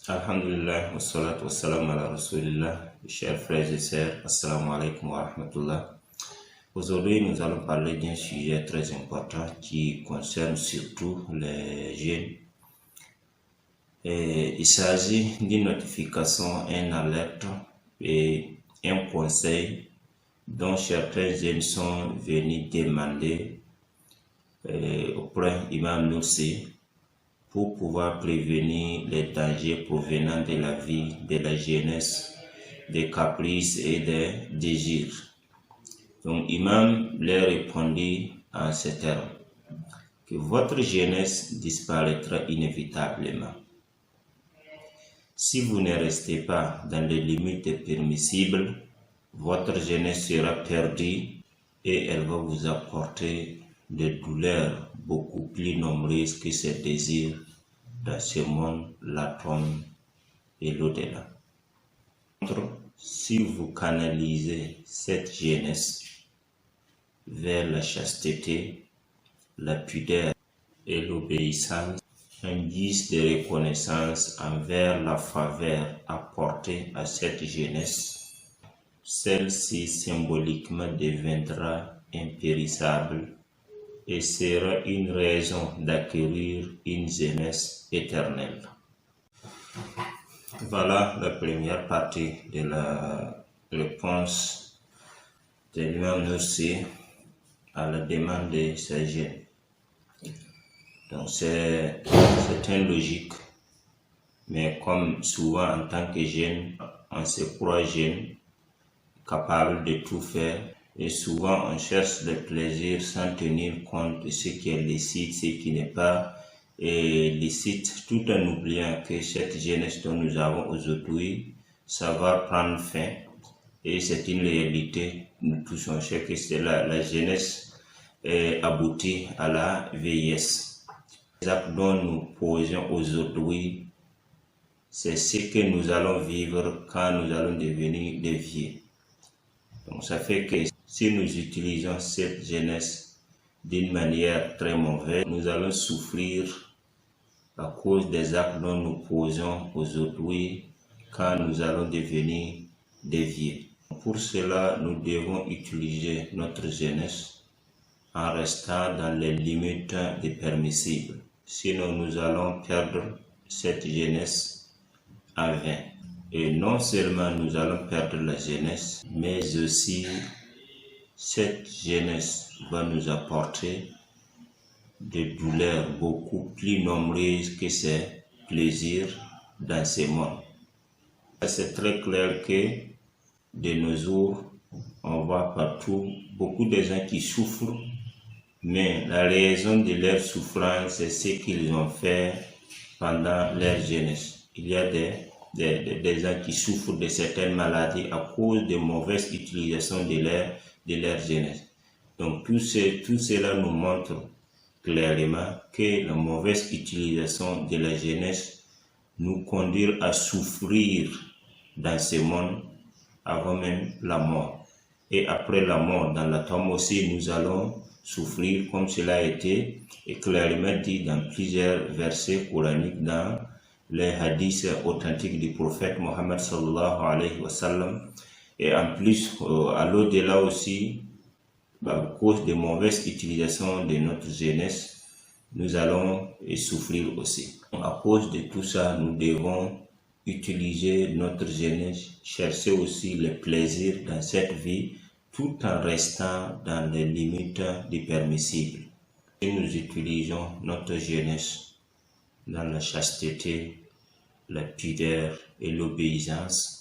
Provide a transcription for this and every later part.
Alhamdulillah, wassalatu wassalamu ala rasulillah, chers frères et sœurs, assalamu alaikum wa rahmatullah. Aujourd'hui, nous allons parler d'un sujet très important qui concerne surtout les jeunes. Il s'agit d'une notification, une alerte et un conseil dont certains jeunes sont venus demander auprès d'Imam Nursi pour pouvoir prévenir les dangers provenant de la vie, de la jeunesse, des caprices et des désirs. Donc, Imam leur répondit en ces termes que votre jeunesse disparaîtra inévitablement. Si vous ne restez pas dans les limites permissibles, votre jeunesse sera perdue et elle va vous apporter des douleurs beaucoup plus nombreuses que ses désirs dans ce monde, la tombe et l'au-delà. Si vous canalisez cette jeunesse vers la chasteté, la pudeur et l'obéissance, en guise de reconnaissance envers la faveur apportée à cette jeunesse, celle-ci symboliquement deviendra impérissable et sera une raison d'acquérir une jeunesse éternelle. Voilà la première partie de la réponse de l'imam Nursi à la demande de ces jeunes. Donc c'est une logique, mais comme souvent en tant que jeune, on se croit jeune, capable de tout faire. Et souvent, on cherche le plaisir sans tenir compte de ce qui est licite, ce qui n'est pas licite, tout en oubliant que cette jeunesse dont nous avons aujourd'hui, ça va prendre fin. Et c'est une réalité, nous tous on sait que c'est la jeunesse aboutit à la vieillesse. Les actes dont nous posons aujourd'hui, c'est ce que nous allons vivre quand nous allons devenir des vieux. Donc ça fait que si nous utilisons cette jeunesse d'une manière très mauvaise, nous allons souffrir à cause des actes dont nous posons aujourd'hui quand nous allons devenir des vieux. Pour cela, nous devons utiliser notre jeunesse en restant dans les limites des permissibles. Sinon, nous allons perdre cette jeunesse en vain. Et non seulement nous allons perdre la jeunesse, mais aussi cette jeunesse va nous apporter des douleurs beaucoup plus nombreuses que ses plaisirs dans ce monde. C'est très clair que de nos jours, on voit partout beaucoup de gens qui souffrent, mais la raison de leur souffrance, c'est ce qu'ils ont fait pendant leur jeunesse. Il y a des gens qui souffrent de certaines maladies à cause de mauvaise utilisation de leur jeunesse. Donc tout cela nous montre clairement que la mauvaise utilisation de la jeunesse nous conduit à souffrir dans ce monde avant même la mort. Et après la mort, dans la tombe aussi, nous allons souffrir comme cela a été clairement dit dans plusieurs versets coraniques dans les hadiths authentiques du prophète Mohammed sallallahu alayhi wa sallam. Et en plus, à l'au-delà aussi, à cause de mauvaise utilisation de notre jeunesse, nous allons souffrir aussi. À cause de tout ça, nous devons utiliser notre jeunesse, chercher aussi le plaisir dans cette vie, tout en restant dans les limites du permissible. Si nous utilisons notre jeunesse dans la chasteté, la pudeur et l'obéissance,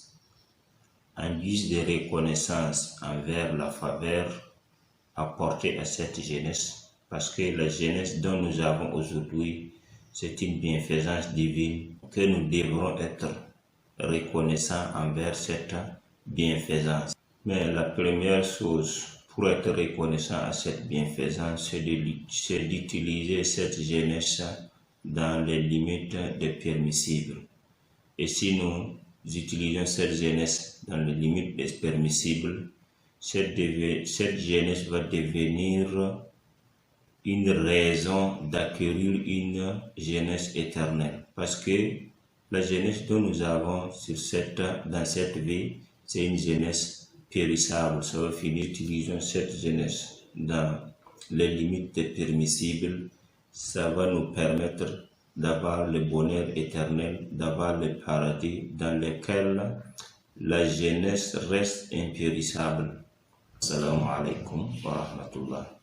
en guise de reconnaissance envers la faveur apportée à cette jeunesse, parce que la jeunesse dont nous avons aujourd'hui, c'est une bienfaisance divine que nous devrons être reconnaissants envers cette bienfaisance. Mais la première chose pour être reconnaissant à cette bienfaisance, c'est d'utiliser cette jeunesse dans les limites des permissibles. Et si nous utilisons cette jeunesse dans les limites des permissibles, cette jeunesse va devenir une raison d'acquérir une jeunesse éternelle. Parce que La jeunesse dont nous avons dans cette vie, c'est une jeunesse périssable. Ça va finir. Utilisons cette jeunesse dans les limites permissibles. Ça va nous permettre d'avoir le bonheur éternel, d'avoir le paradis dans lequel la jeunesse reste impérissable. Assalamu alaikum wa rahmatullah.